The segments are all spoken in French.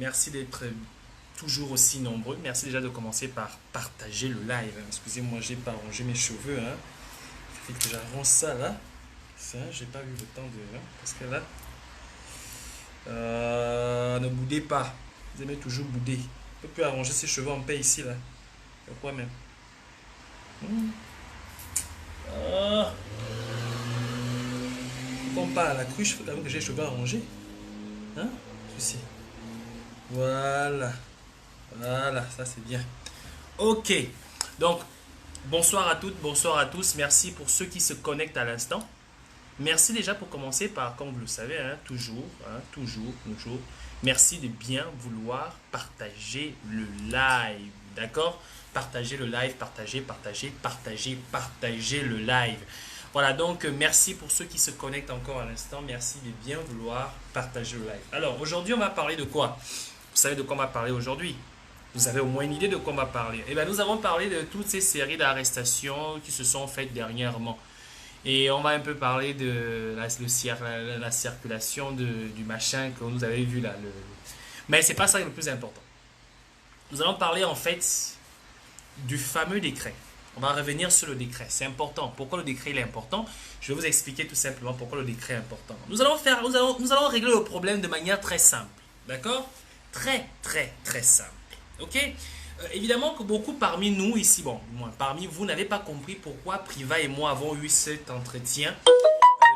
Merci d'être toujours aussi nombreux. Merci déjà de commencer par partager le live. Excusez-moi, j'ai pas rangé mes cheveux. Il faut que j'arrange ça là. Ça, j'ai pas eu le temps de. Parce que là, ne boudez pas. Vous aimez toujours bouder. On peut plus arranger ses cheveux en paix ici là. Pourquoi même? Ah. Quand on part à la cruche, il faut quand même que j'ai les cheveux arrangés. Hein? Ceci. Voilà. Voilà, ça c'est bien. Ok. Donc, bonsoir à toutes, bonsoir à tous. Merci pour ceux qui se connectent à l'instant. Merci déjà pour commencer par, comme vous le savez, toujours, toujours. Merci de bien vouloir partager le live. D'accord? Partager le live, partager le live. Voilà, donc merci pour ceux qui se connectent encore à l'instant. Merci de bien vouloir partager le live. Alors, aujourd'hui, on va parler de quoi? Vous savez de quoi on va parler aujourd'hui? Vous avez au moins une idée de quoi on va parler? Eh bien, nous avons parlé de toutes ces séries d'arrestations qui se sont faites dernièrement. Et on va un peu parler de la circulation du machin que vous avez vu là. Mais c'est pas ça le plus important. Nous allons parler en fait du fameux décret. On va revenir sur le décret. C'est important. Pourquoi le décret il est important? Je vais vous expliquer tout simplement pourquoi le décret est important. Nous allons régler le problème de manière très simple. D'accord? Très simple. Ok? Évidemment que beaucoup parmi nous ici, bon, moi, parmi vous, n'avez pas compris pourquoi Priva et moi avons eu cet entretien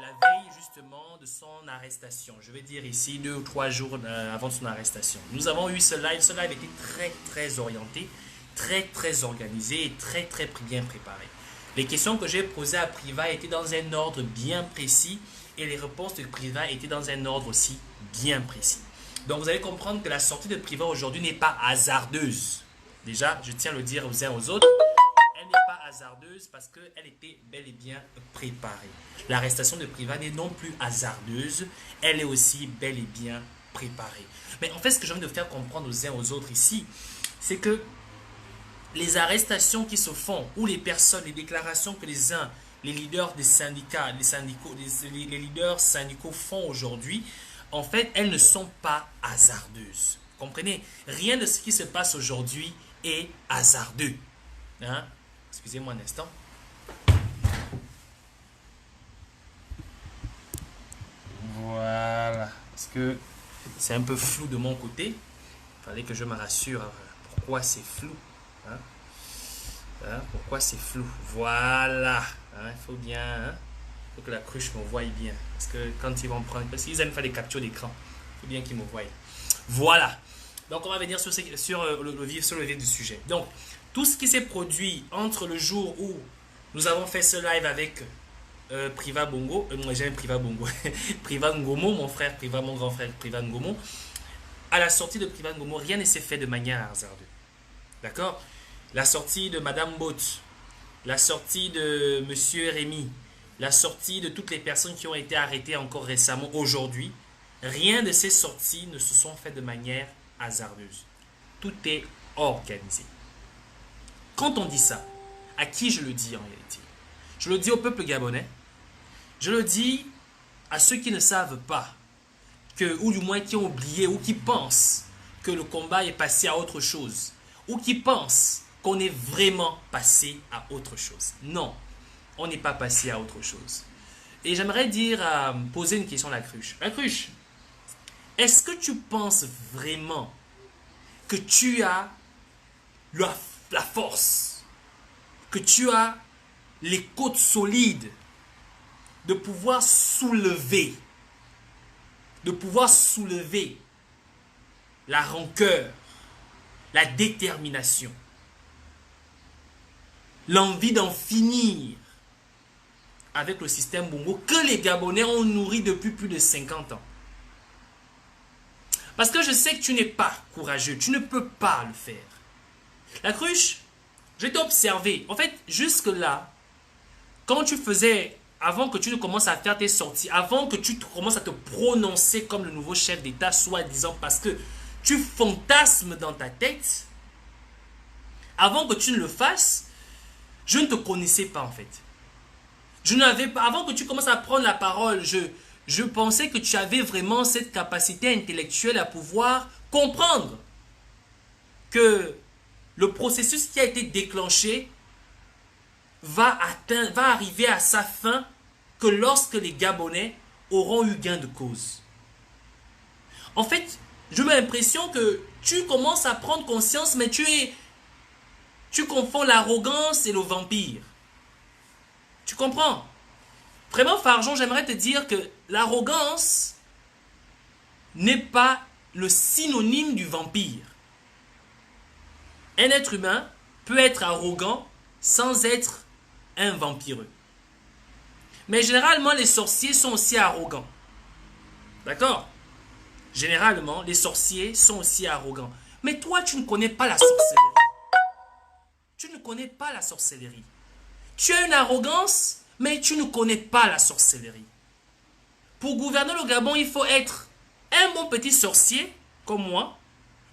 la veille justement de son arrestation. Je vais dire ici 2 ou 3 jours avant son arrestation. Nous avons eu ce live. Ce live était très orienté, très organisé et très bien préparé. Les questions que j'ai posées à Priva étaient dans un ordre bien précis et les réponses de Priva étaient dans un ordre aussi bien précis. Donc vous allez comprendre que la sortie de Priva aujourd'hui n'est pas hasardeuse. Déjà, je tiens à le dire aux uns aux autres, elle n'est pas hasardeuse parce qu'elle était bel et bien préparée. L'arrestation de Priva n'est non plus hasardeuse, elle est aussi bel et bien préparée. Mais en fait, ce que j'ai envie de faire comprendre aux uns aux autres ici, c'est que les arrestations qui se font, ou les personnes, les déclarations que les leaders des syndicats, les leaders syndicaux font aujourd'hui, en fait, elles ne sont pas hasardeuses. Comprenez? Rien de ce qui se passe aujourd'hui est hasardeux. Excusez-moi un instant. Voilà. Parce que c'est un peu flou de mon côté. Il fallait que je me rassure pourquoi c'est flou. Pourquoi c'est flou? Voilà. Il faut bien... Il faut que la cruche me voie bien. Parce que quand ils vont prendre... Parce qu'ils aiment faire des captures d'écran. Il faut bien qu'ils me voient. Voilà. Donc on va venir sur le vif du sujet. Donc, tout ce qui s'est produit entre le jour où nous avons fait ce live avec Priva Bongo, moi j'ai un Priva Bongo, Priva Ngomo, mon grand frère Priva Ngomo, à la sortie de Priva Ngomo, rien ne s'est fait de manière hasardeuse. D'accord? La sortie de Madame Bott, la sortie de Monsieur Rémy, la sortie de toutes les personnes qui ont été arrêtées encore récemment aujourd'hui, rien de ces sorties ne se sont faites de manière hasardeuse. Tout est organisé. Quand on dit ça, à qui je le dis en réalité? Je le dis au peuple gabonais. Je le dis à ceux qui ne savent pas, ou du moins qui ont oublié, ou qui pensent que le combat est passé à autre chose, ou qui pensent qu'on est vraiment passé à autre chose. Non, on n'est pas passé à autre chose. Et j'aimerais poser une question à la cruche. La cruche, est-ce que tu penses vraiment que tu as la force, que tu as les côtes solides de pouvoir soulever la rancœur, la détermination, l'envie d'en finir avec le système Bongo que les Gabonais ont nourri depuis plus de 50 ans? Parce que je sais que tu n'es pas courageux, tu ne peux pas le faire. La cruche, je t'ai observé. En fait, jusque-là, quand tu faisais, avant que tu ne commences à faire tes sorties, avant que tu commences à te prononcer comme le nouveau chef d'État, soi-disant parce que tu fantasmes dans ta tête, avant que tu ne le fasses, je ne te connaissais pas en fait. Je n'avais pas, avant que tu commences à prendre la parole, Je pensais que tu avais vraiment cette capacité intellectuelle à pouvoir comprendre que le processus qui a été déclenché va arriver à sa fin que lorsque les Gabonais auront eu gain de cause. En fait, j'ai l'impression que tu commences à prendre conscience, mais tu confonds l'arrogance et le vampire. Tu comprends? Vraiment, Farjon, j'aimerais te dire que l'arrogance n'est pas le synonyme du vampire. Un être humain peut être arrogant sans être un vampireux. Mais généralement, les sorciers sont aussi arrogants. D'accord? Généralement, les sorciers sont aussi arrogants. Mais toi, tu ne connais pas la sorcellerie. Tu ne connais pas la sorcellerie. Tu as une arrogance, mais tu ne connais pas la sorcellerie. Pour gouverner le Gabon, il faut être un bon petit sorcier, comme moi,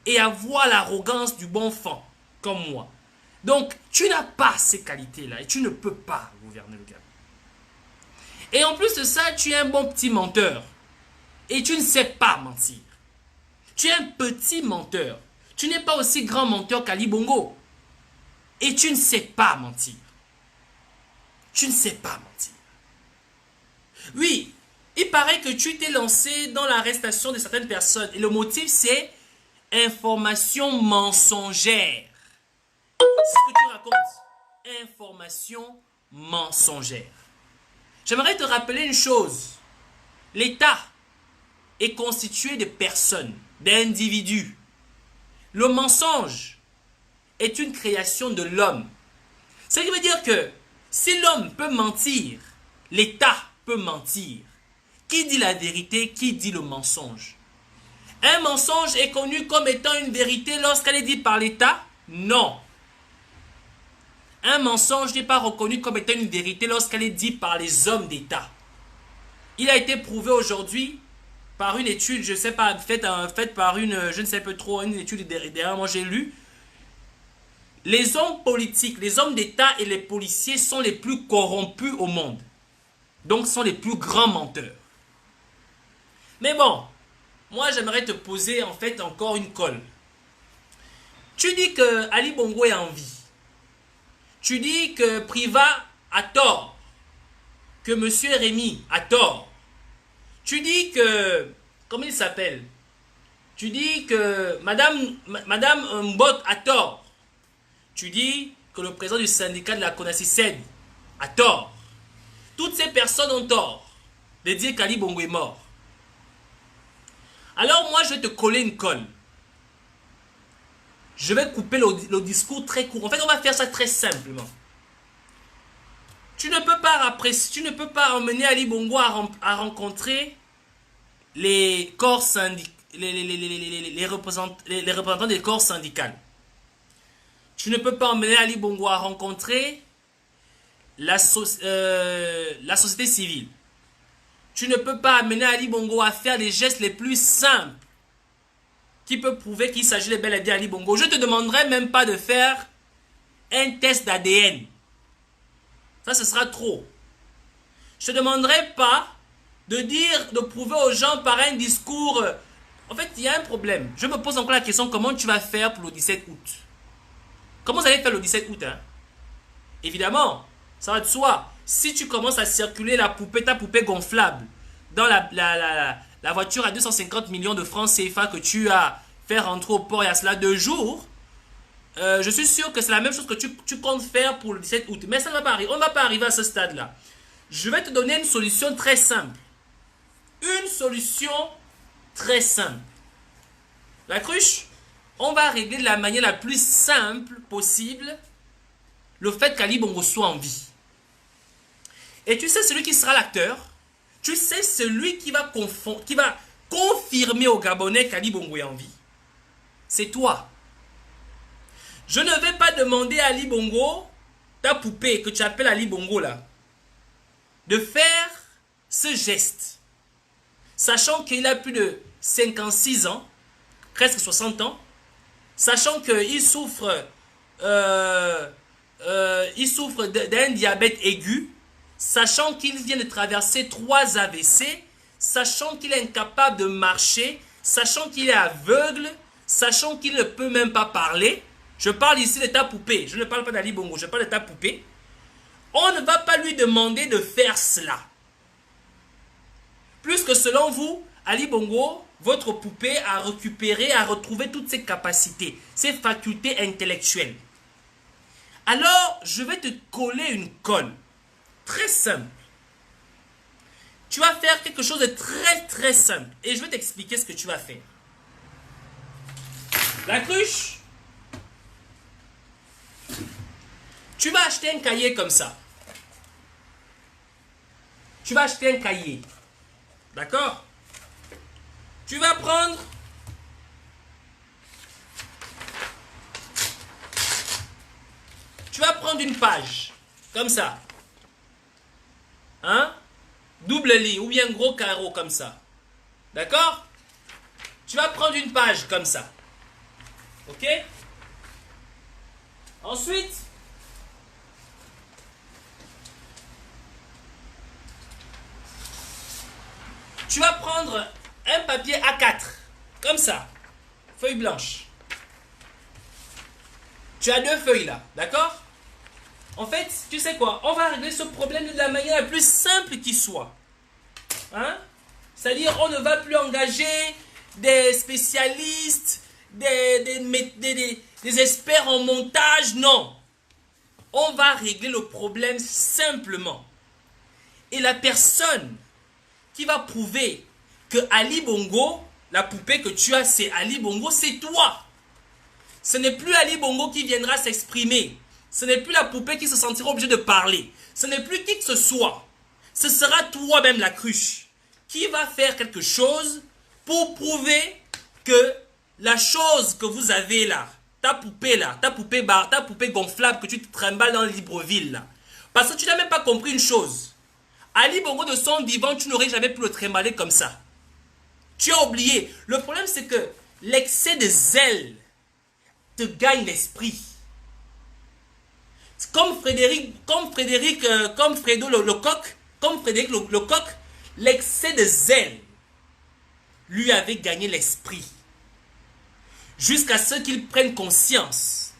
et avoir l'arrogance du bon fan, comme moi. Donc, tu n'as pas ces qualités-là, et tu ne peux pas gouverner le Gabon. Et en plus de ça, tu es un bon petit menteur. Et tu ne sais pas mentir. Tu es un petit menteur. Tu n'es pas aussi grand menteur qu'Ali Bongo. Et tu ne sais pas mentir. Tu ne sais pas mentir. Oui, il paraît que tu t'es lancé dans l'arrestation de certaines personnes. Et le motif, c'est information mensongère. C'est ce que tu racontes. Information mensongère. J'aimerais te rappeler une chose. L'État est constitué de personnes, d'individus. Le mensonge est une création de l'homme. Ce qui veut dire que si l'homme peut mentir, l'État peut mentir. Qui dit la vérité, qui dit le mensonge? Un mensonge est connu comme étant une vérité lorsqu'elle est dite par l'État? Non. Un mensonge n'est pas reconnu comme étant une vérité lorsqu'elle est dite par les hommes d'État. Il a été prouvé aujourd'hui par une étude, je ne sais pas, faite par une, je ne sais pas trop, une étude derrière moi j'ai lu. Les hommes politiques, les hommes d'État et les policiers sont les plus corrompus au monde. Donc sont les plus grands menteurs. Mais bon, moi j'aimerais te poser en fait encore une colle. Tu dis que Ali Bongo est en vie. Tu dis que Priva a tort. Que Monsieur Rémy a tort. Tu dis que... Comment il s'appelle? Tu dis que Madame Mbot a tort. Tu dis que le président du syndicat de la CONACYCEN a tort. Toutes ces personnes ont tort de dire qu'Ali Bongo est mort. Alors moi, je vais te coller une colle. Je vais couper le discours très court. En fait, on va faire ça très simplement. Tu ne peux pas emmener Ali Bongo à rencontrer les corps les représentants des corps syndicaux. Tu ne peux pas emmener Ali Bongo à rencontrer la société civile. Tu ne peux pas amener Ali Bongo à faire les gestes les plus simples qui peut prouver qu'il s'agit de bel et bien Ali Bongo. Je ne te demanderai même pas de faire un test d'ADN. Ça, ce sera trop. Je ne te demanderai pas de prouver aux gens par un discours. En fait, il y a un problème. Je me pose encore la question, comment tu vas faire pour le 17 août? Comment vous allez faire le 17 août, hein? Évidemment, ça va de soi. Si tu commences à circuler ta poupée gonflable dans la voiture à 250 millions de francs CFA que tu as fait rentrer au port il y a cela 2 jours, je suis sûr que c'est la même chose que tu comptes faire pour le 17 août. Mais ça ne va pas arriver. On ne va pas arriver à ce stade-là. Je vais te donner une solution très simple. Une solution très simple. La cruche, on va régler de la manière la plus simple possible le fait qu'Ali Bongo soit en vie. Et tu sais celui qui sera l'acteur, tu sais celui qui va confirmer aux Gabonais qu'Ali Bongo est en vie. C'est toi. Je ne vais pas demander à Ali Bongo, ta poupée que tu appelles Ali Bongo là, de faire ce geste. Sachant qu'il a plus de 56 ans, presque 60 ans, sachant qu'il souffre, d'un diabète aigu, sachant qu'il vient de traverser 3 AVC, sachant qu'il est incapable de marcher, sachant qu'il est aveugle, sachant qu'il ne peut même pas parler. Je parle ici de ta poupée, je ne parle pas d'Ali Bongo, je parle de ta poupée. On ne va pas lui demander de faire cela. Puisque selon vous, Ali Bongo, votre poupée a récupéré, a retrouvé toutes ses capacités, ses facultés intellectuelles. Alors, je vais te coller une colle. Très simple. Tu vas faire quelque chose de très simple. Et je vais t'expliquer ce que tu vas faire. La cruche. Tu vas acheter un cahier comme ça. Tu vas acheter un cahier. D'accord? Tu vas prendre une page comme ça. Hein? Double lit ou bien gros carreau comme ça. D'accord? Tu vas prendre une page comme ça. Ok? Ensuite, tu vas prendre un papier A4, comme ça, feuille blanche. Tu as deux feuilles là, d'accord? En fait, tu sais quoi? On va régler ce problème de la manière la plus simple qui soit. Hein? C'est-à-dire, on ne va plus engager des spécialistes, des experts en montage, non. On va régler le problème simplement. Et la personne qui va prouver que Ali Bongo, la poupée que tu as, c'est Ali Bongo, c'est toi. Ce n'est plus Ali Bongo qui viendra s'exprimer. Ce n'est plus la poupée qui se sentira obligée de parler. Ce n'est plus qui que ce soit. Ce sera toi-même la cruche qui va faire quelque chose pour prouver que la chose que vous avez là, ta poupée gonflable que tu te trimbales dans Libreville là. Parce que tu n'as même pas compris une chose. Ali Bongo de son vivant, tu n'aurais jamais pu le trimballer comme ça. Tu as oublié. Le problème, c'est que l'excès de zèle te gagne l'esprit. Comme Fredo le coq, l'excès de zèle lui avait gagné l'esprit. Jusqu'à ce qu'il prenne conscience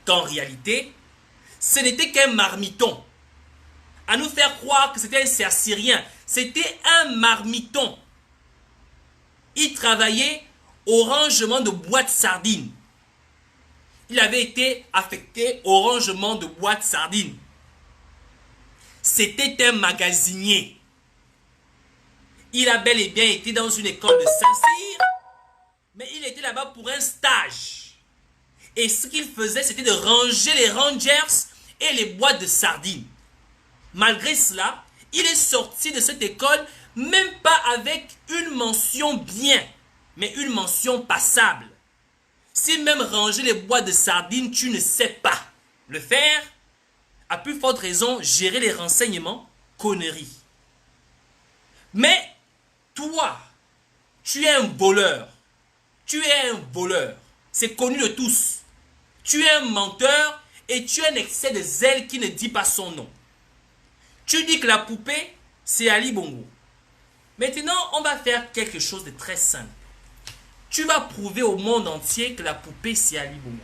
qu'en réalité, ce n'était qu'un marmiton. À nous faire croire que c'était un cercirien. C'était un marmiton. Il travaillait au rangement de boîtes sardines. Il avait été affecté au rangement de boîtes sardines. C'était un magasinier. Il a bel et bien été dans une école de Saint-Cyr, mais il était là-bas pour un stage. Et ce qu'il faisait, c'était de ranger les rangers et les boîtes de sardines. Malgré cela, il est sorti de cette école même pas avec une mention bien, mais une mention passable. Si même ranger les boîtes de sardines, tu ne sais pas le faire, à plus forte raison, gérer les renseignements, conneries. Mais toi, tu es un voleur. Tu es un voleur. C'est connu de tous. Tu es un menteur et tu as un excès de zèle qui ne dit pas son nom. Tu dis que la poupée, c'est Ali Bongo. Maintenant, on va faire quelque chose de très simple. Tu vas prouver au monde entier que la poupée, c'est Ali Bongo.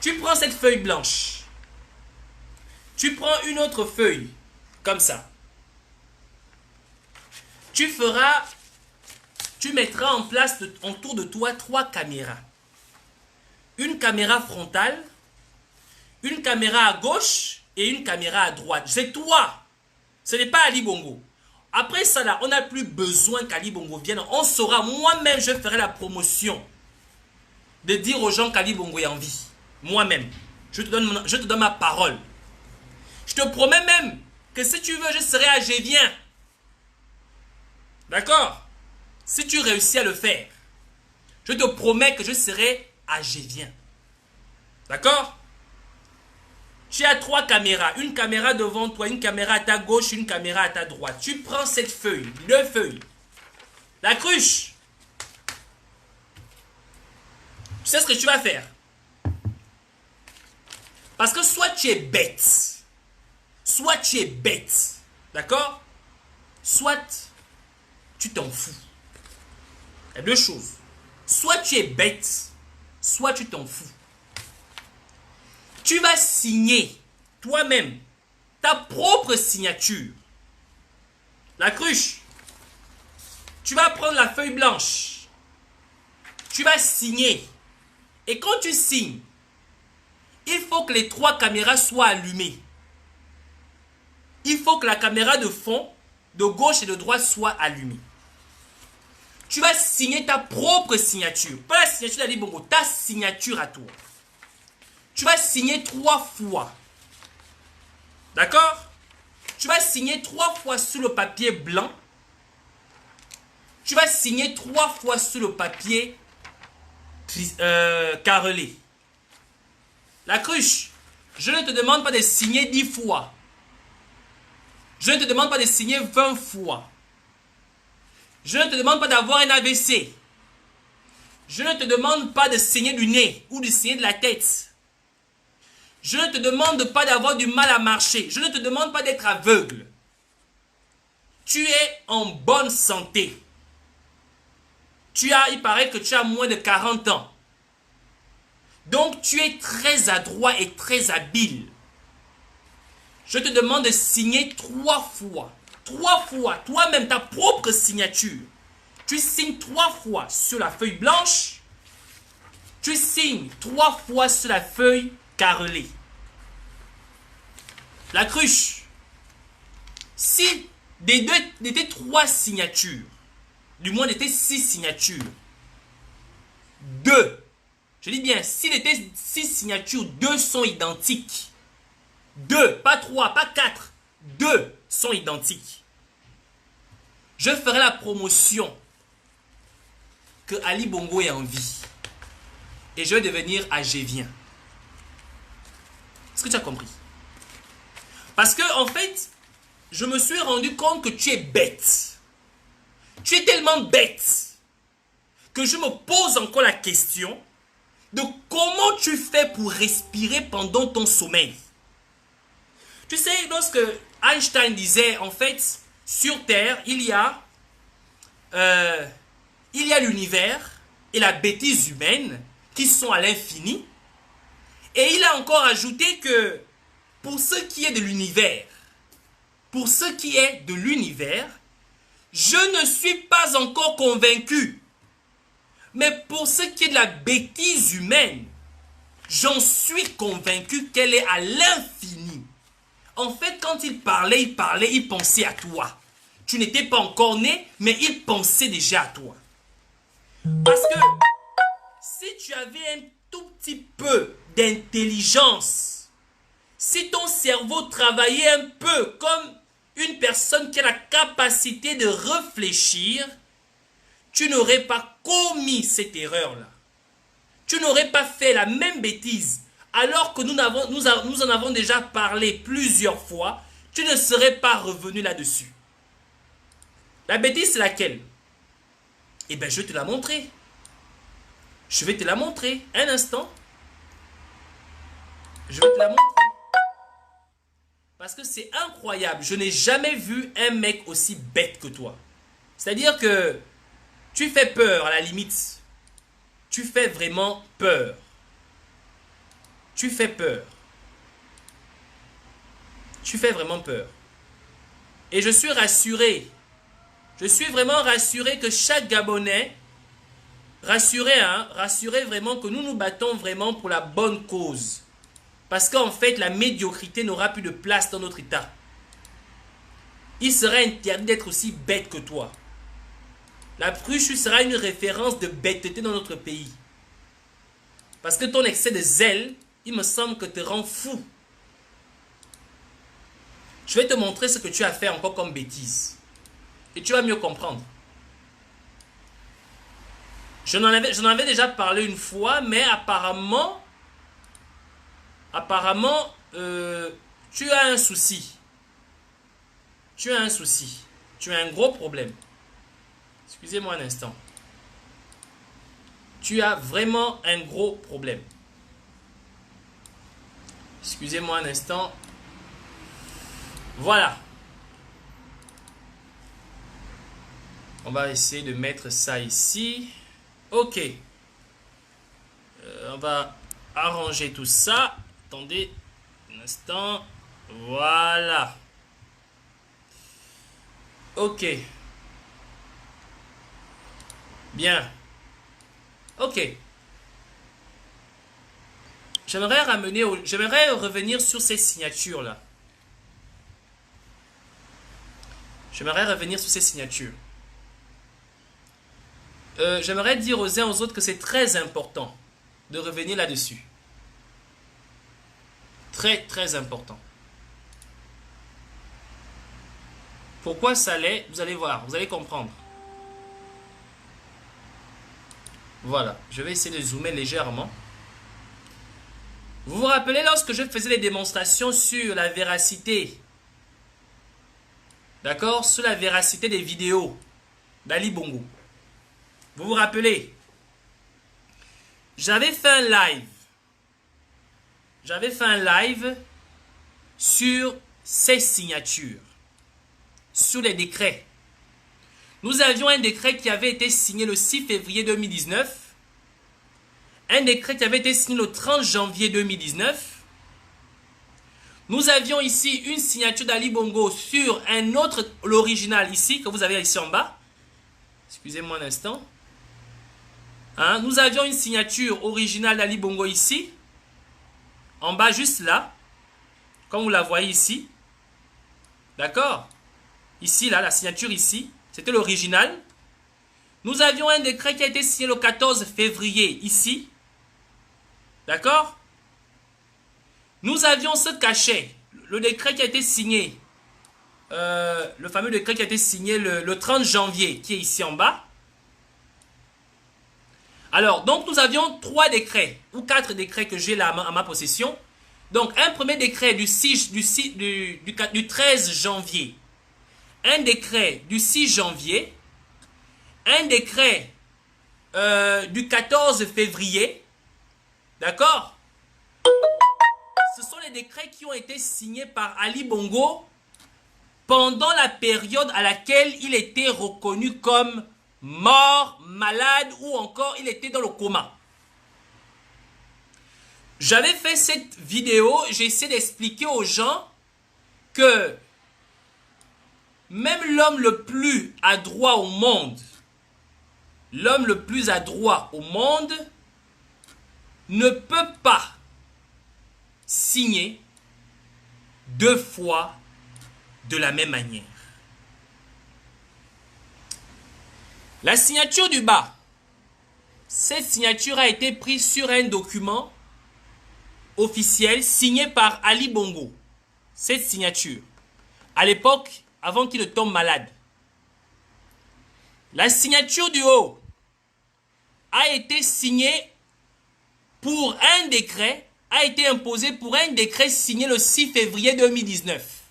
Tu prends cette feuille blanche. Tu prends une autre feuille, comme ça. Tu mettras en place autour de toi 3 caméras. Une caméra frontale, une caméra à gauche et une caméra à droite. C'est toi. Ce n'est pas Ali Bongo. Après ça, là, on n'a plus besoin qu'Ali Bongo vienne. On saura, moi-même, je ferai la promotion de dire aux gens qu'Ali Bongo est en vie. Moi-même. Je te donne ma parole. Je te promets même que si tu veux, je serai à Gévien. D'accord? Si tu réussis à le faire, je te promets que je serai à Gévien. D'accord? Tu as 3 caméras. Une caméra devant toi, une caméra à ta gauche, une caméra à ta droite. Tu prends cette feuille, 2 feuilles. La cruche. Tu sais ce que tu vas faire? Parce que soit tu es bête. Soit tu es bête. D'accord? Soit tu t'en fous. Il y a deux choses. Soit tu es bête, soit tu t'en fous. Tu vas signer toi-même ta propre signature. La cruche. Tu vas prendre la feuille blanche. Tu vas signer. Et quand tu signes, il faut que les 3 caméras soient allumées. Il faut que la caméra de fond, de gauche et de droite soit allumée. Tu vas signer ta propre signature. Pas la signature d'Ali Bongo, ta signature à toi. Tu vas signer 3 fois. D'accord? Tu vas signer 3 fois sur le papier blanc. Tu vas signer 3 fois sur le papier carrelé. La cruche, je ne te demande pas de signer 10 fois. Je ne te demande pas de signer 20 fois. Je ne te demande pas d'avoir un AVC. Je ne te demande pas de signer du nez ou de signer de la tête. Je ne te demande pas d'avoir du mal à marcher. Je ne te demande pas d'être aveugle. Tu es en bonne santé. Il paraît que tu as moins de 40 ans. Donc tu es très adroit et très habile. Je te demande de signer 3 fois. 3 fois, toi-même, ta propre signature. Tu signes 3 fois sur la feuille blanche. Tu signes 3 fois sur la feuille carrelée. La cruche. Si des 3 signatures, du moins des 6 signatures, 2, je dis bien, si des 6 signatures, 2 sont identiques. 2, pas 3, pas 4, 2 sont identiques. Je ferai la promotion que Ali Bongo est en vie. Et je vais devenir Agévien. Est-ce que tu as compris? Parce que, en fait, je me suis rendu compte que tu es bête. Tu es tellement bête que je me pose encore la question de comment tu fais pour respirer pendant ton sommeil. Tu sais, lorsque Einstein disait, en fait, sur Terre, il y a l'univers et la bêtise humaine qui sont à l'infini. Et il a encore ajouté que pour ce qui est de l'univers, je ne suis pas encore convaincu. Mais pour ce qui est de la bêtise humaine, j'en suis convaincu qu'elle est à l'infini. En fait, quand il parlait, il pensait à toi. Tu n'étais pas encore né, mais il pensait déjà à toi. Parce que si tu avais un tout petit peu d'intelligence, si ton cerveau travaillait un peu comme une personne qui a la capacité de réfléchir, tu n'aurais pas commis cette erreur-là. Tu n'aurais pas fait la même bêtise. Alors que nous en avons déjà parlé plusieurs fois, tu ne serais pas revenu là-dessus. La bêtise, c'est laquelle? Eh bien, je vais te la montrer. Je vais te la montrer. Un instant. Je vais te la montrer. Parce que c'est incroyable. Je n'ai jamais vu un mec aussi bête que toi. C'est-à-dire que tu fais peur à la limite. Tu fais vraiment peur. Tu fais peur. Tu fais vraiment peur. Et je suis rassuré. Je suis vraiment rassuré que chaque Gabonais, rassuré vraiment que nous nous battons vraiment pour la bonne cause. Parce qu'en fait, la médiocrité n'aura plus de place dans notre État. Il serait interdit d'être aussi bête que toi. La cruche sera une référence de bêteté dans notre pays. Parce que ton excès de zèle, il me semble que te rend fou. Je vais te montrer ce que tu as fait encore comme bêtise. Et tu vas mieux comprendre. J'en avais déjà parlé une fois, mais apparemment, tu as un souci. Tu as un souci. Tu as un gros problème. Excusez-moi un instant. Tu as vraiment un gros problème. Excusez-moi un instant. Voilà. On va essayer de mettre ça ici. Ok. On va arranger tout ça. Attendez un instant. Voilà. Ok. Bien. Ok. J'aimerais revenir sur ces signatures-là. J'aimerais revenir sur ces signatures. J'aimerais dire aux uns aux autres que c'est très important de revenir là-dessus. Très, très important. Pourquoi ça l'est? Vous allez voir, vous allez comprendre. Voilà, je vais essayer de zoomer légèrement. Vous vous rappelez lorsque je faisais les démonstrations sur la véracité, d'accord, sur la véracité des vidéos d'Ali Bongo. Vous vous rappelez? J'avais fait un live. J'avais fait un live sur ces signatures, sur les décrets. Nous avions un décret qui avait été signé le 6 février 2019, un décret qui avait été signé le 30 janvier 2019. Nous avions ici une signature d'Ali Bongo sur un autre, l'original ici, que vous avez ici en bas. Excusez-moi un instant. Hein? Nous avions une signature originale d'Ali Bongo ici, en bas juste là, comme vous la voyez ici. D'accord? Ici, là, la signature ici, c'était l'original. Nous avions un décret qui a été signé le 14 février ici. D'accord? Nous avions ce cachet, le décret qui a été signé, le fameux décret qui a été signé le 30 janvier, qui est ici en bas. Alors, donc nous avions 3 décrets, ou 4 décrets que j'ai là à ma possession. Donc, un premier décret du 13 janvier, un décret du 6 janvier, un décret du 14 février, d'accord? Ce sont les décrets qui ont été signés par Ali Bongo pendant la période à laquelle il était reconnu comme mort, malade ou encore il était dans le coma. J'avais fait cette vidéo, j'ai essayé d'expliquer aux gens que même l'homme le plus adroit au monde, l'homme le plus adroit au monde ne peut pas signer 2 fois de la même manière. La signature du bas, cette signature a été prise sur un document officiel signé par Ali Bongo. Cette signature, à l'époque, avant qu'il ne tombe malade. La signature du haut a été signée pour un décret, a été imposée pour un décret signé le 6 février 2019.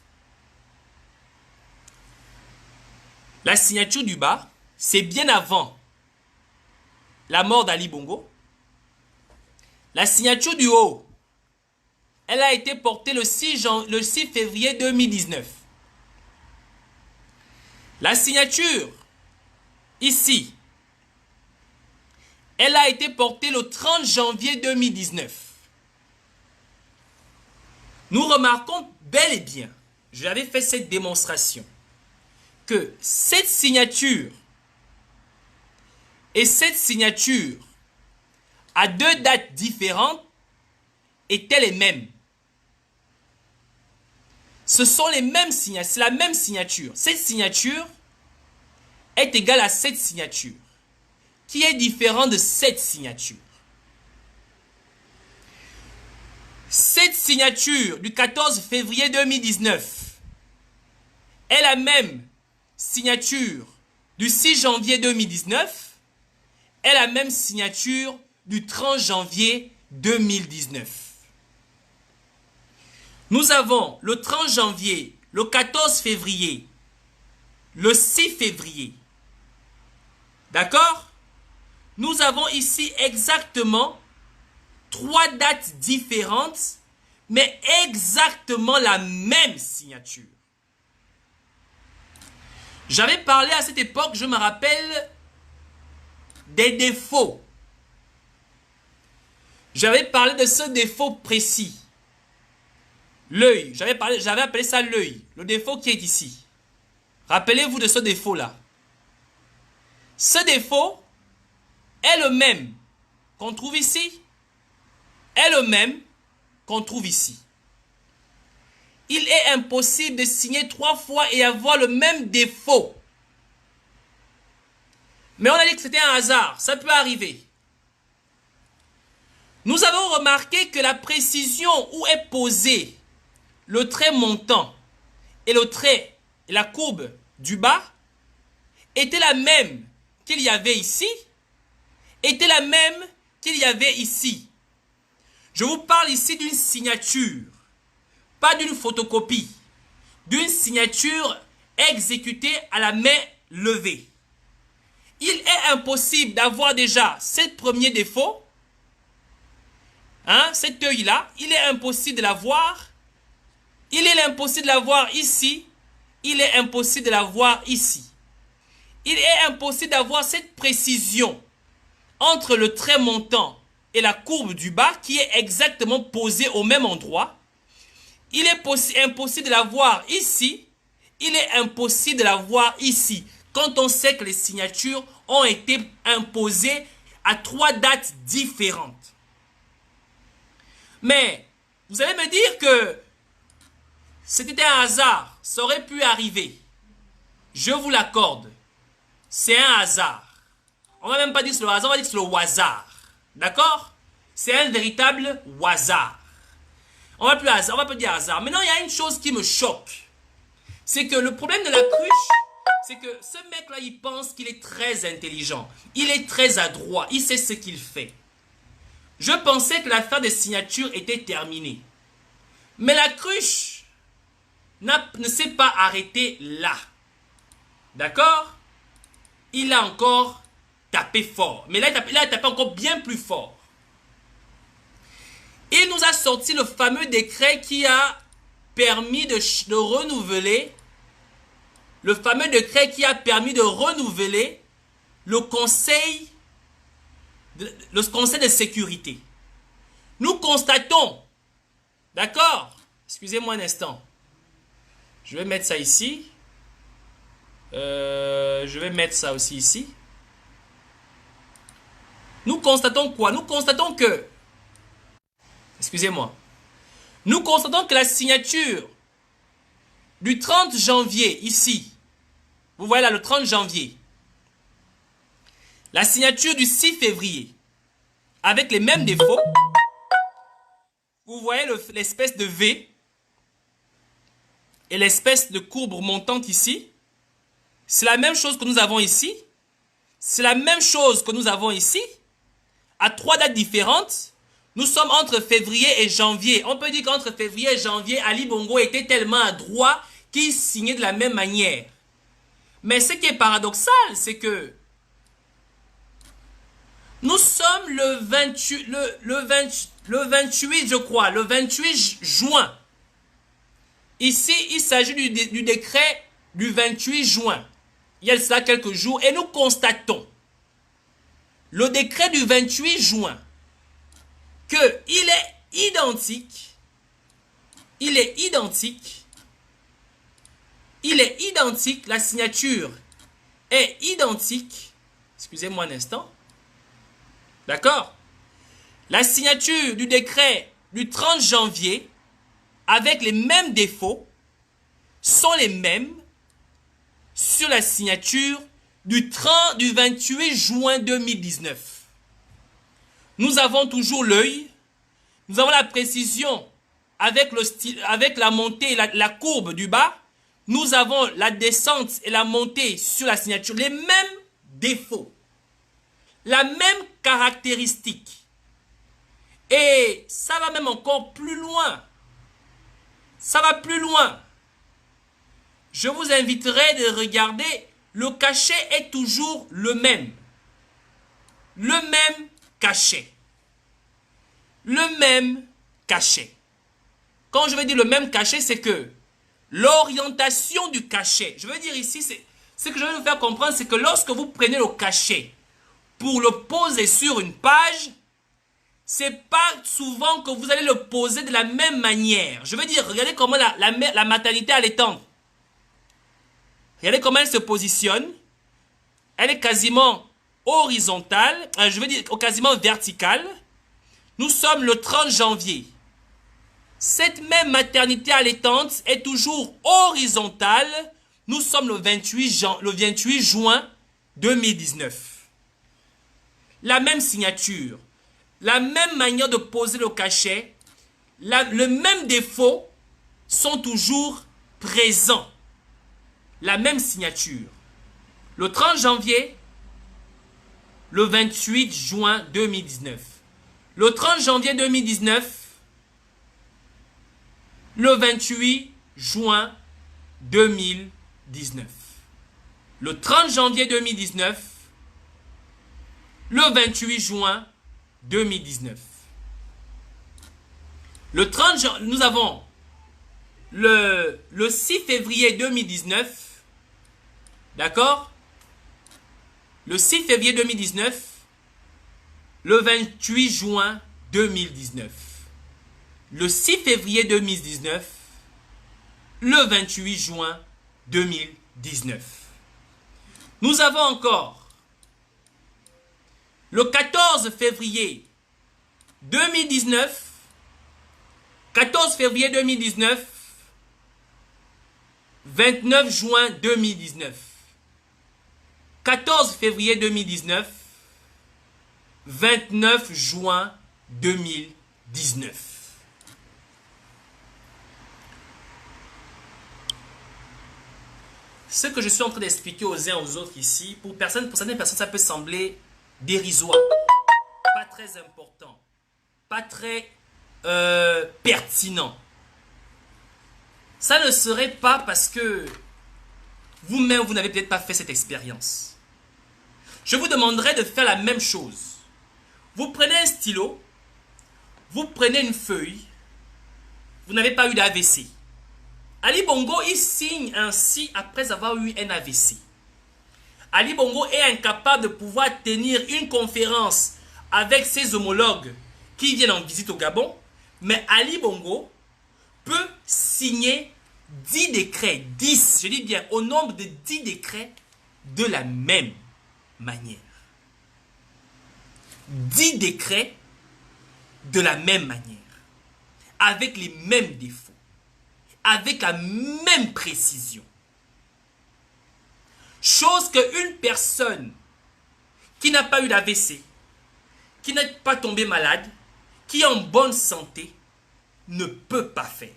La signature du bas, c'est bien avant la mort d'Ali Bongo. La signature du haut, elle a été portée le 6 février 2019. La signature, ici, elle a été portée le 30 janvier 2019. Nous remarquons bel et bien, j'avais fait cette démonstration, que cette signature et cette signature à 2 dates différentes étaient les mêmes. Ce sont les mêmes signatures, c'est la même signature. Cette signature est égale à cette signature, qui est différente de cette signature. Cette signature du 14 février 2019 est la même signature du 6 janvier 2019 est la même signature du 30 janvier 2019. Nous avons le 30 janvier, le 14 février, le 6 février. D'accord? Nous avons ici exactement 3 dates différentes, mais exactement la même signature. J'avais parlé à cette époque, je me rappelle, des défauts. J'avais parlé de ce défaut précis. L'œil. J'avais appelé ça l'œil. Le défaut qui est ici. Rappelez-vous de ce défaut-là. Ce défaut est le même qu'on trouve ici, est le même qu'on trouve ici. Il est impossible de signer 3 fois et avoir le même défaut. Mais on a dit que c'était un hasard, ça peut arriver. Nous avons remarqué que la précision où est posé le trait montant et le trait et la courbe du bas était la même qu'il y avait ici, était la même qu'il y avait ici. Je vous parle ici d'une signature, pas d'une photocopie, d'une signature exécutée à la main levée. Il est impossible d'avoir déjà ce premier défaut, cet œil-là, il est impossible de l'avoir. Il est impossible de l'avoir ici. Il est impossible de l'avoir ici. Il est impossible d'avoir cette précision entre le trait montant et la courbe du bas qui est exactement posée au même endroit. Il est impossible de l'avoir ici. Il est impossible de l'avoir ici. Quand on sait que les signatures ont été imposées à 3 dates différentes. Mais vous allez me dire que c'était un hasard, ça aurait pu arriver. Je vous l'accorde. C'est un hasard. On va même pas dire que c'est le hasard, on va dire que c'est le hasard. D'accord? C'est un véritable hasard. On va plus dire hasard. Maintenant, il y a une chose qui me choque. C'est que le problème de la cruche, c'est que ce mec-là, il pense qu'il est très intelligent. Il est très adroit. Il sait ce qu'il fait. Je pensais que l'affaire des signatures était terminée. Mais la cruche ne s'est pas arrêtée là. D'accord? Il a encore tapé fort. Mais là, il a tapé encore bien plus fort. Il nous a sorti le fameux décret qui a permis de renouveler, le fameux décret qui a permis de renouveler le conseil de sécurité. Nous constatons, d'accord? Excusez-moi un instant. Je vais mettre ça ici. Je vais mettre ça aussi ici. Nous constatons quoi? Nous constatons que, excusez-moi, nous constatons que la signature du 30 janvier ici, vous voyez là le 30 janvier, la signature du 6 février, avec les mêmes défauts, vous voyez l'espèce de V et l'espèce de courbe montante ici, c'est la même chose que nous avons ici, c'est la même chose que nous avons ici, à 3 dates différentes. Nous sommes entre février et janvier. On peut dire qu'entre février et janvier, Ali Bongo était tellement adroit qu'il signait de la même manière. Mais ce qui est paradoxal, c'est que nous sommes le 28, je crois, le 28 juin. Ici, il s'agit du décret du 28 juin. Il y a cela quelques jours et nous constatons le décret du 28 juin qu'il est identique, la signature est identique, excusez-moi un instant, d'accord? La signature du décret du 30 janvier avec les mêmes défauts sont les mêmes sur la signature du 28 juin 2019. Nous avons toujours l'œil, nous avons la précision avec la montée et la courbe du bas, nous avons la descente et la montée sur la signature, les mêmes défauts, la même caractéristique. Et ça va même encore plus loin. Ça va plus loin. Je vous inviterai de regarder, le cachet est toujours le même. Le même cachet. Le même cachet. Quand je veux dire le même cachet, c'est que l'orientation du cachet, je veux dire ici, Ce que je vais vous faire comprendre, c'est que lorsque vous prenez le cachet pour le poser sur une page, c'est pas souvent que vous allez le poser de la même manière. Je veux dire, regardez comment la maternité allaitante. Regardez comment elle se positionne. Elle est quasiment horizontale, je veux dire quasiment verticale. Nous sommes le 30 janvier. Cette même maternité allaitante est toujours horizontale. Nous sommes le 28 juin 2019. La même signature, la même manière de poser le cachet, le même défaut sont toujours présents. La même signature. Le 30 janvier, le 28 juin 2019. Le 30 janvier 2019, le 28 juin 2019. Le 30 janvier 2019, le 28 juin 2019. Le 30 janvier, nous avons le 6 février 2019, d'accord? Le 6 février 2019, le 28 juin 2019. Le 6 février 2019, le 28 juin 2019. Nous avons encore le 14 février 2019, 14 février 2019, 29 juin 2019. 14 février 2019, 29 juin 2019. Ce que je suis en train d'expliquer aux uns aux autres ici, pour certaines personnes, ça peut sembler dérisoire, pas très important, pas très pertinent. Ça ne serait pas parce que vous-même, vous n'avez peut-être pas fait cette expérience. Je vous demanderai de faire la même chose. Vous prenez un stylo, vous prenez une feuille, vous n'avez pas eu d'AVC. Ali Bongo, il signe ainsi après avoir eu un AVC. Ali Bongo est incapable de pouvoir tenir une conférence avec ses homologues qui viennent en visite au Gabon, mais Ali Bongo peut signer 10 décrets, 10, je dis bien, au nombre de 10 décrets de la même manière. 10 décrets de la même manière, avec les mêmes défauts, avec la même précision. Chose qu'une personne qui n'a pas eu d'AVC, qui n'est pas tombée malade, qui est en bonne santé, ne peut pas faire.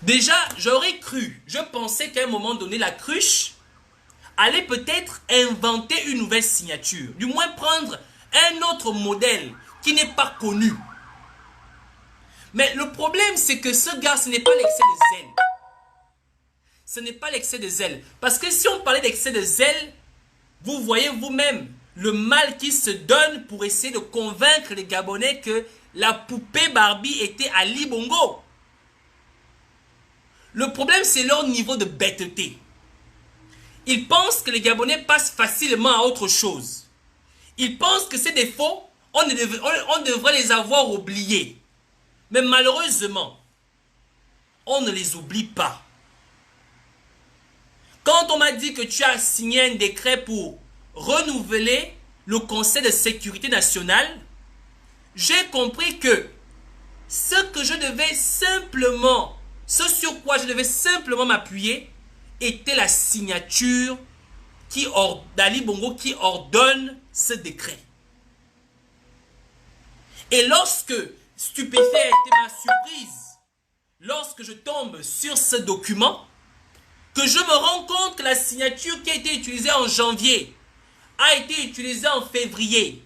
Déjà, j'aurais cru, je pensais qu'à un moment donné, la cruche allait peut-être inventer une nouvelle signature. Du moins prendre un autre modèle qui n'est pas connu. Mais le problème, c'est que ce gars, ce n'est pas l'excès de zèle. Ce n'est pas l'excès de zèle. Parce que si on parlait d'excès de zèle, vous voyez vous-même le mal qui se donne pour essayer de convaincre les Gabonais que la poupée Barbie était Ali Bongo. Le problème, c'est leur niveau de bêteté. Ils pensent que les Gabonais passent facilement à autre chose. Ils pensent que ces défauts, on devrait les avoir oubliés. Mais malheureusement, on ne les oublie pas. Quand on m'a dit que tu as signé un décret pour renouveler le Conseil de sécurité nationale, j'ai compris que ce sur quoi je devais simplement m'appuyer, était la signature d'Ali Bongo qui ordonne ce décret. Et lorsque, stupéfait a été ma surprise, lorsque je tombe sur ce document, que je me rends compte que la signature qui a été utilisée en janvier, a été utilisée en février,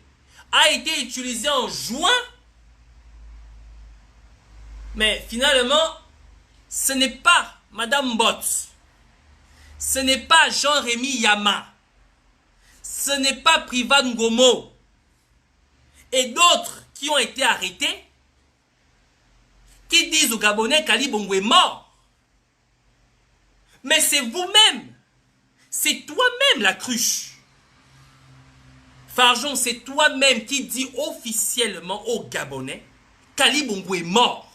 a été utilisée en juin, mais finalement, ce n'est pas Madame Bott, ce n'est pas Jean-Rémy Yama, ce n'est pas Privat Ngomo et d'autres qui ont été arrêtés, qui disent aux Gabonais qu'Ali Bongo est mort. Mais c'est vous-même. C'est toi-même la cruche. Farjon, c'est toi-même qui dis officiellement aux Gabonais qu'Ali Bongo est mort.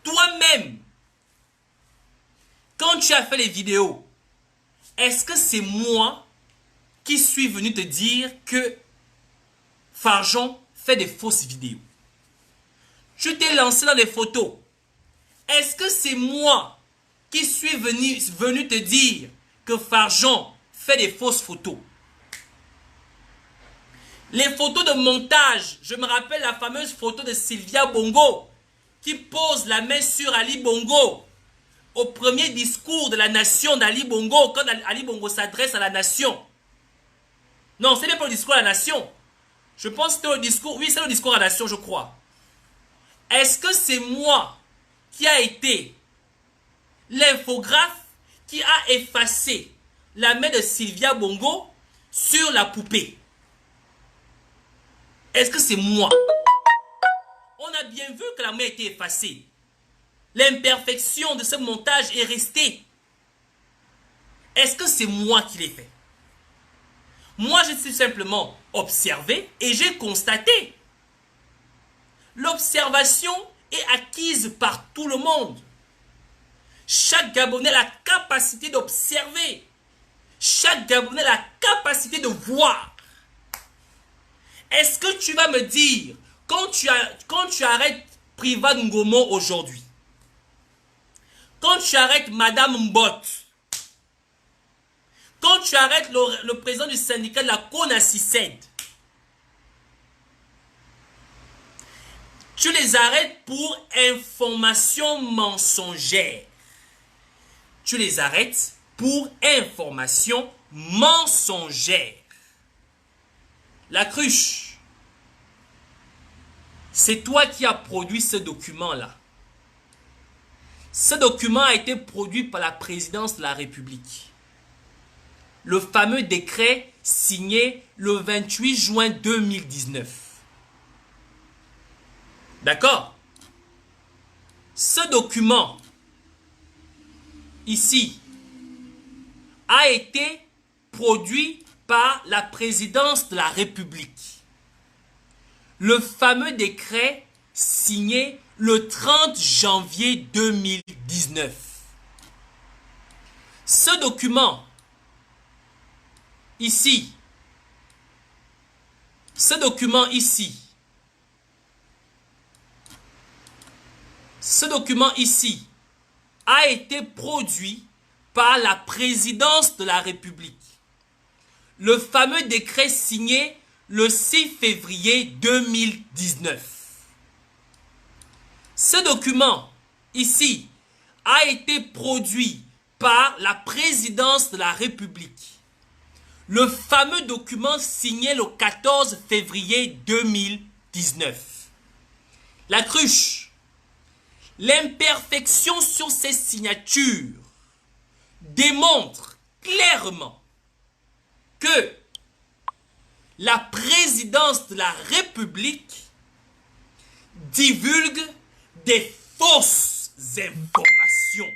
Toi-même. Quand tu as fait les vidéos, est-ce que c'est moi qui suis venu te dire que Farjon fait des fausses vidéos? Tu t'es lancé dans des photos. Est-ce que c'est moi qui suis venu te dire que Farjon fait des fausses photos? Les photos de montage, je me rappelle la fameuse photo de Sylvia Bongo qui pose la main sur Ali Bongo au premier discours de la nation d'Ali Bongo, quand Ali Bongo s'adresse à la nation. Non, ce n'est pas le discours à la nation. Je pense que c'est le discours, oui, c'est le discours à la nation, je crois. Est-ce que c'est moi qui a été l'infographe qui a effacé la main de Sylvia Bongo sur la poupée? Est-ce que c'est moi? On a bien vu que la main a été effacée. L'imperfection de ce montage est restée. Est-ce que c'est moi qui l'ai fait? Moi, je suis simplement observé et j'ai constaté. L'observation est acquise par tout le monde. Chaque Gabonais a la capacité d'observer. Chaque Gabonais a la capacité de voir. Est-ce que tu vas me dire, quand tu arrêtes Privat Ngomo aujourd'hui, quand tu arrêtes Madame Mbot, quand tu arrêtes le président du syndicat de la CONACICED, tu les arrêtes pour information mensongère. Tu les arrêtes pour information mensongère. La cruche, c'est toi qui as produit ce document-là. Ce document a été produit par la présidence de la République. Le fameux décret signé le 28 juin 2019. D'accord? Ce document, ici, a été produit par la présidence de la République. Le fameux décret signé le 30 janvier 2019. Ce document, ici, ce document ici a été produit par la présidence de la République. Le fameux décret signé le 6 février 2019. Ce document, ici, a été produit par la présidence de la République. Le fameux document signé le 14 février 2019. La cruche, l'imperfection sur ces signatures démontre clairement que la présidence de la République divulgue des fausses informations.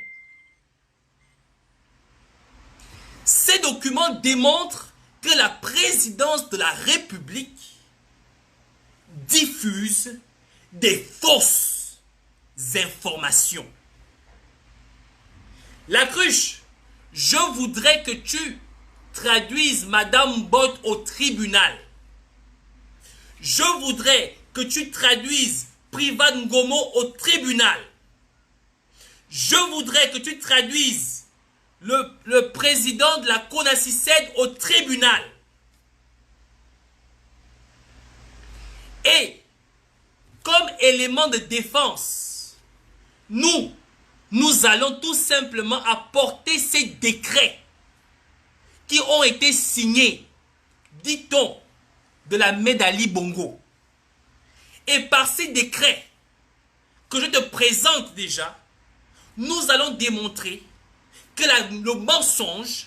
Ces documents démontrent que la présidence de la République diffuse des fausses informations. La cruche, je voudrais que tu traduises Madame Bott au tribunal. Je voudrais que tu traduises Privat Ngomo au tribunal. Je voudrais que tu traduises le président de la CONACICED au tribunal. Et comme élément de défense, nous allons tout simplement apporter ces décrets qui ont été signés, dit-on, de la main d'Ali Bongo. Et par ces décrets que je te présente déjà, nous allons démontrer que le mensonge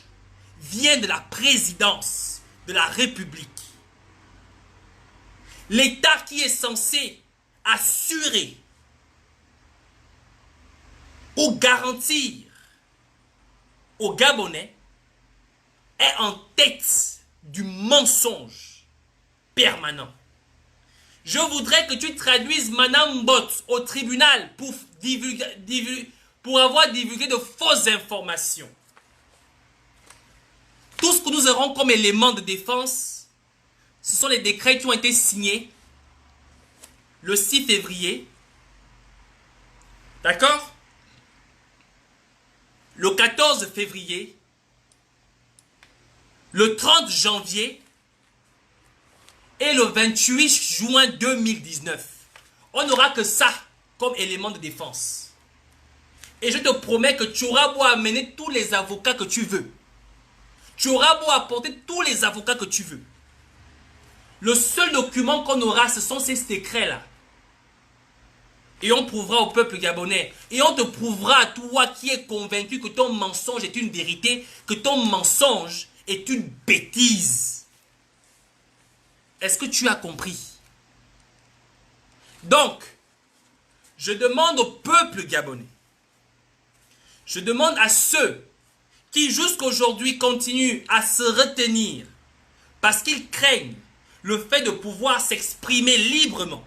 vient de la présidence de la République. L'État qui est censé assurer ou garantir au Gabonais est en tête du mensonge permanent. Je voudrais que tu traduises Madame Mbot au tribunal pour avoir divulgué de fausses informations. Tout ce que nous aurons comme élément de défense, ce sont les décrets qui ont été signés le 6 février. D'accord? Le 14 février, le 30 janvier et le 28 juin 2019. On n'aura que ça comme élément de défense. Et je te promets que tu auras beau amener tous les avocats que tu veux. Tu auras beau apporter tous les avocats que tu veux. Le seul document qu'on aura, ce sont ces décrets-là. Et on prouvera au peuple gabonais. Et on te prouvera à toi qui es convaincu que ton mensonge est une vérité, que ton mensonge est une bêtise. Est-ce que tu as compris? Donc, je demande au peuple gabonais, je demande à ceux qui jusqu'aujourd'hui continuent à se retenir parce qu'ils craignent le fait de pouvoir s'exprimer librement,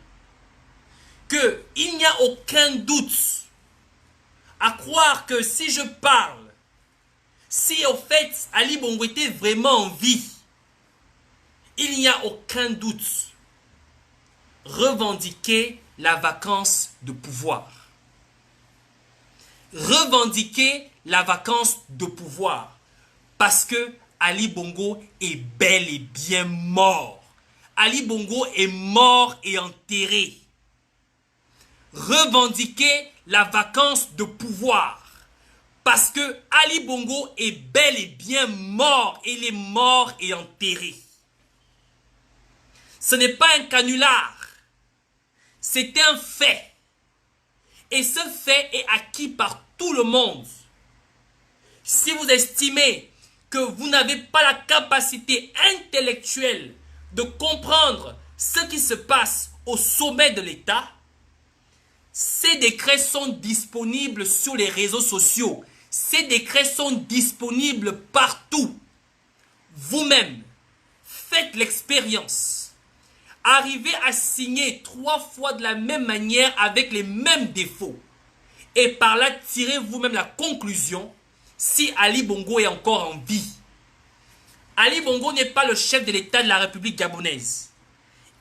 qu'il n'y a aucun doute à croire que si je parle, si au fait Ali Bongo était vraiment en vie, il n'y a aucun doute. Revendiquer la vacance de pouvoir. Revendiquer la vacance de pouvoir. Parce que Ali Bongo est bel et bien mort. Ali Bongo est mort et enterré. Revendiquer la vacance de pouvoir. Parce que Ali Bongo est bel et bien mort. Il est mort et enterré. Ce n'est pas un canular. C'est un fait. Et ce fait est acquis par tout le monde. Si vous estimez que vous n'avez pas la capacité intellectuelle de comprendre ce qui se passe au sommet de l'État, ces décrets sont disponibles sur les réseaux sociaux. Ces décrets sont disponibles partout. Vous-même, faites l'expérience. Arrivez à signer 3 fois de la même manière avec les mêmes défauts. Et par là, tirez vous-même la conclusion si Ali Bongo est encore en vie. Ali Bongo n'est pas le chef de l'État de la République gabonaise.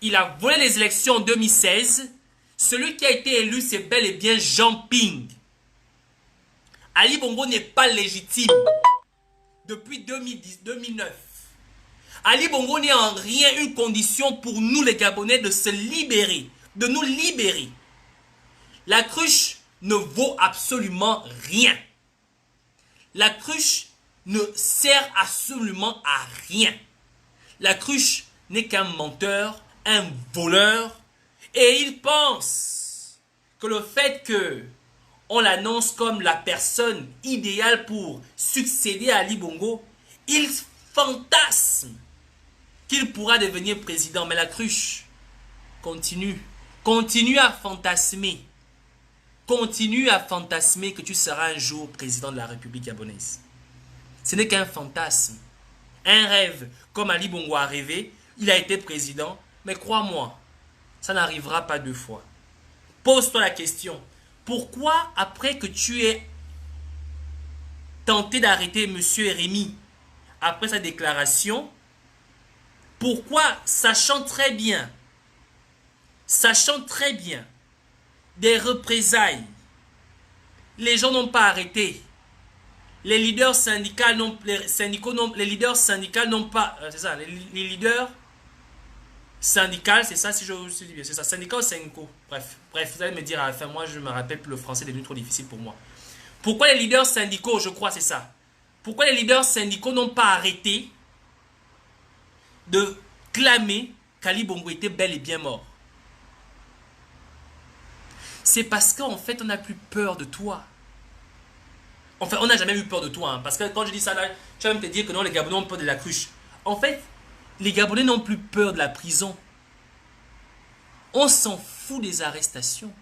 Il a volé les élections en 2016. Celui qui a été élu, c'est bel et bien Jean Ping. Ali Bongo n'est pas légitime depuis 2009. Ali Bongo n'est en rien une condition pour nous les Gabonais de se libérer, de nous libérer. La cruche ne vaut absolument rien. La cruche ne sert absolument à rien. La cruche n'est qu'un menteur, un voleur, et il pense que le fait que on l'annonce comme la personne idéale pour succéder à Ali Bongo, il fantasme qu'il pourra devenir président. Mais la cruche continue à fantasmer. Continue à fantasmer que tu seras un jour président de la République gabonaise. Ce n'est qu'un fantasme, un rêve. Comme Ali Bongo a rêvé, il a été président, mais crois-moi, ça n'arrivera pas 2 fois. Pose-toi la question, pourquoi après que tu aies tenté d'arrêter M. Rémy, après sa déclaration, pourquoi, sachant très bien des représailles, les gens n'ont pas arrêté, les leaders syndicaux n'ont pas, c'est ça, les leaders syndicaux, c'est ça, si je dis bien, c'est ça, syndicat ou syndico, bref, vous allez me dire à la fin, moi je me rappelle plus, le français est devenu trop difficile pour moi. Pourquoi les leaders syndicaux, je crois c'est ça, pourquoi les leaders syndicaux n'ont pas arrêté de clamer qu'Ali Bongo était bel et bien mort? C'est parce qu'en fait, on n'a plus peur de toi. Enfin, on n'a jamais eu peur de toi. Hein, parce que quand je dis ça, là, tu vas même te dire que non, les Gabonais ont peur de la cruche. En fait, les Gabonais n'ont plus peur de la prison. On s'en fout des arrestations.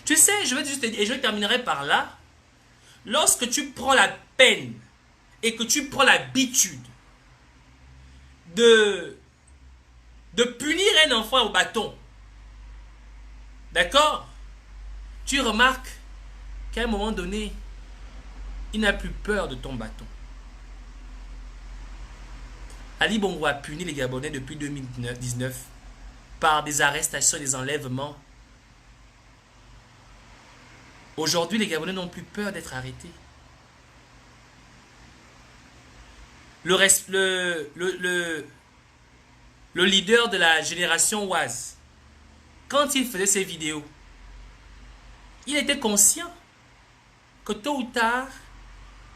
Tu sais, je vais juste te dire, et je terminerai par là. lorsque tu prends la peine et que tu prends l'habitude de punir un enfant au bâton, d'accord, tu remarques qu'à un moment donné, il n'a plus peur de ton bâton. Ali Bongo a puni les Gabonais depuis 2019 par des arrestations et des enlèvements. Aujourd'hui, les Gabonais n'ont plus peur d'être arrêtés. Le leader de la génération Oise, quand il faisait ses vidéos, il était conscient que tôt ou tard,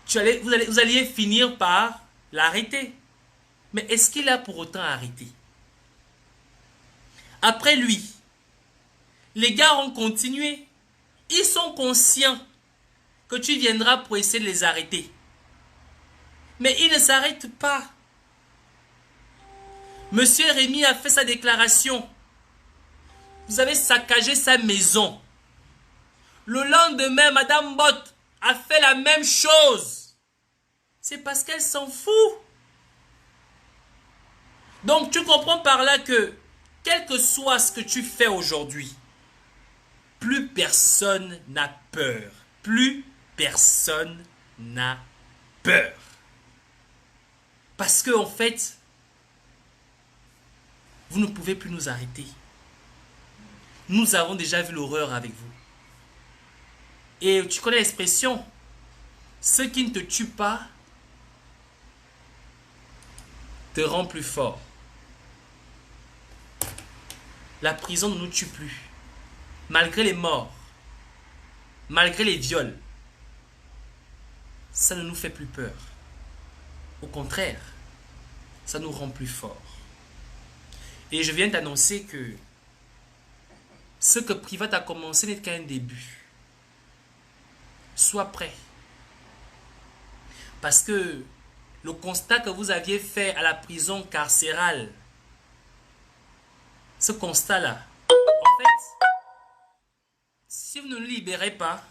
vous alliez finir par l'arrêter. Mais est-ce qu'il a pour autant arrêté? Après lui, les gars ont continué. Ils sont conscients que tu viendras pour essayer de les arrêter. Mais ils ne s'arrêtent pas. Monsieur Rémy a fait sa déclaration. Vous avez saccagé sa maison. Le lendemain, Madame Bott a fait la même chose. C'est parce qu'elle s'en fout. Donc tu comprends par là que, quel que soit ce que tu fais aujourd'hui, plus personne n'a peur. Plus personne n'a peur. Parce que en fait, vous ne pouvez plus nous arrêter. Nous avons déjà vu l'horreur avec vous. Et tu connais l'expression, ce qui ne te tue pas te rend plus fort. La prison ne nous tue plus. Malgré les morts, malgré les viols, ça ne nous fait plus peur. Au contraire, ça nous rend plus forts. Et je viens t'annoncer que ce que Privat a commencé n'est qu'un début. Sois prêt. Parce que le constat que vous aviez fait à la prison carcérale, ce constat-là, en fait, si vous ne nous libérez pas,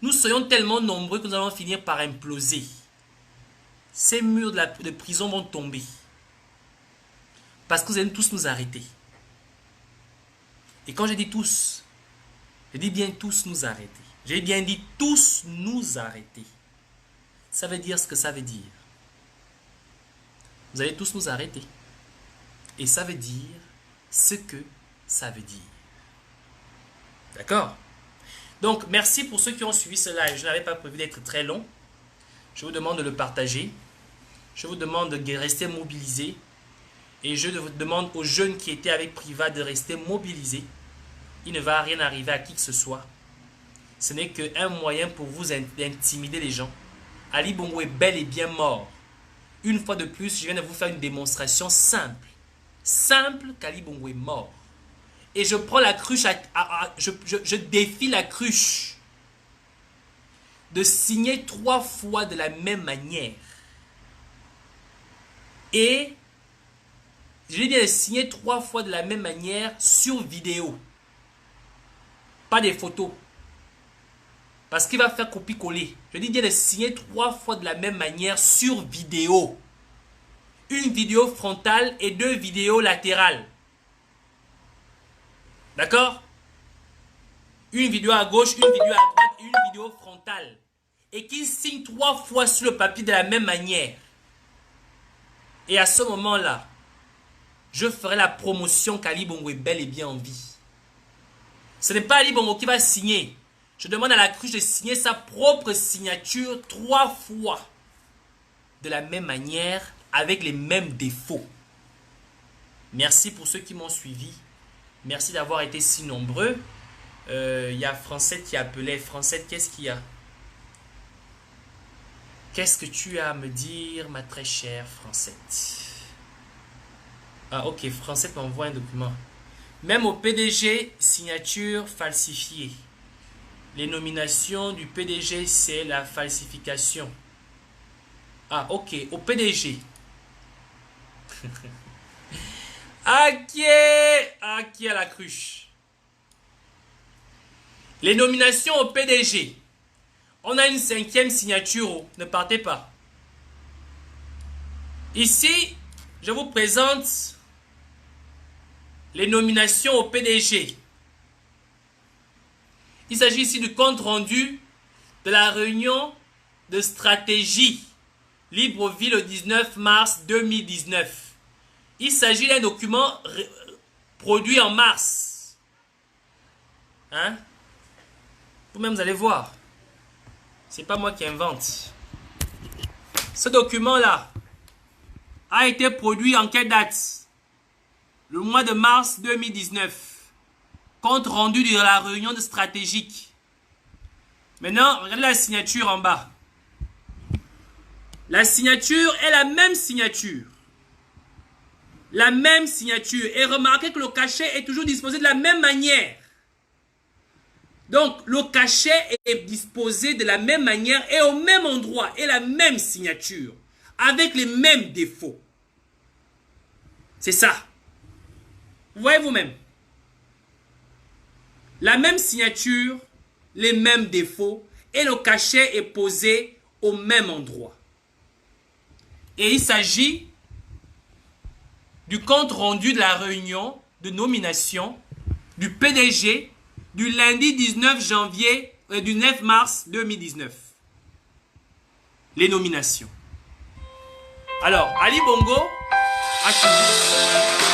nous serions tellement nombreux que nous allons finir par imploser. Ces murs de prison vont tomber. Parce que vous allez tous nous arrêter. Et quand je dis tous, je dis bien tous nous arrêter. J'ai bien dit tous nous arrêter. Ça veut dire ce que ça veut dire. Vous allez tous nous arrêter. Et ça veut dire ce que ça veut dire. D'accord? Donc, merci pour ceux qui ont suivi ce live. Je n'avais pas prévu d'être très long. Je vous demande de le partager. Je vous demande de rester mobilisés. Et je vous demande aux jeunes qui étaient avec Privat de rester mobilisés. Il ne va rien arriver à qui que ce soit. Ce n'est qu'un moyen pour vous d'intimider les gens. Ali Bongo est bel et bien mort. Une fois de plus, je viens de vous faire une démonstration simple. Simple qu'Ali Bongo est mort. Et je prends la cruche, je défie la cruche de signer 3 fois de la même manière. Et je lui dis de signer 3 fois de la même manière sur vidéo. Pas des photos. Parce qu'il va faire copier-coller. Je lui dis de signer 3 fois de la même manière sur vidéo. Une vidéo frontale et 2 vidéos latérales. D'accord? Une vidéo à gauche, une vidéo à droite et une vidéo frontale. Et qu'il signe 3 fois sur le papier de la même manière. Et à ce moment-là, je ferai la promotion qu'Ali Bongo est bel et bien en vie. Ce n'est pas Ali Bongo qui va signer. Je demande à la cruche de signer sa propre signature 3 fois. De la même manière, avec les mêmes défauts. Merci pour ceux qui m'ont suivi. Merci d'avoir été si nombreux. Il y a Francette qui appelait. Francette, qu'est-ce qu'il y a? Qu'est-ce que tu as à me dire, ma très chère Francette? Ah, ok, Francette m'envoie un document. Même au PDG, signature falsifiée. Les nominations du PDG, c'est la falsification. Ah, ok, au PDG. À qui à la cruche? Les nominations au PDG. On a une 5e signature. Oh. Ne partez pas. Ici, je vous présente les nominations au PDG. Il s'agit ici du compte rendu de la réunion de stratégie Libreville le 19 mars 2019. Il s'agit d'un document produit en mars. Hein? Vous-même, vous allez voir. C'est pas moi qui invente. Ce document-là a été produit en quelle date? Le mois de mars 2019. Compte rendu de la réunion de stratégique. Maintenant, regardez la signature en bas. La signature est la même signature. La même signature. Et remarquez que le cachet est toujours disposé de la même manière. Donc, le cachet est disposé de la même manière et au même endroit. Et la même signature. Avec les mêmes défauts. C'est ça. Vous voyez vous-même. La même signature, les mêmes défauts et le cachet est posé au même endroit. Et il s'agit du compte rendu de la réunion de nomination du PDG du lundi 19 janvier, du 9 mars 2019. Les nominations. Alors, Ali Bongo a choisi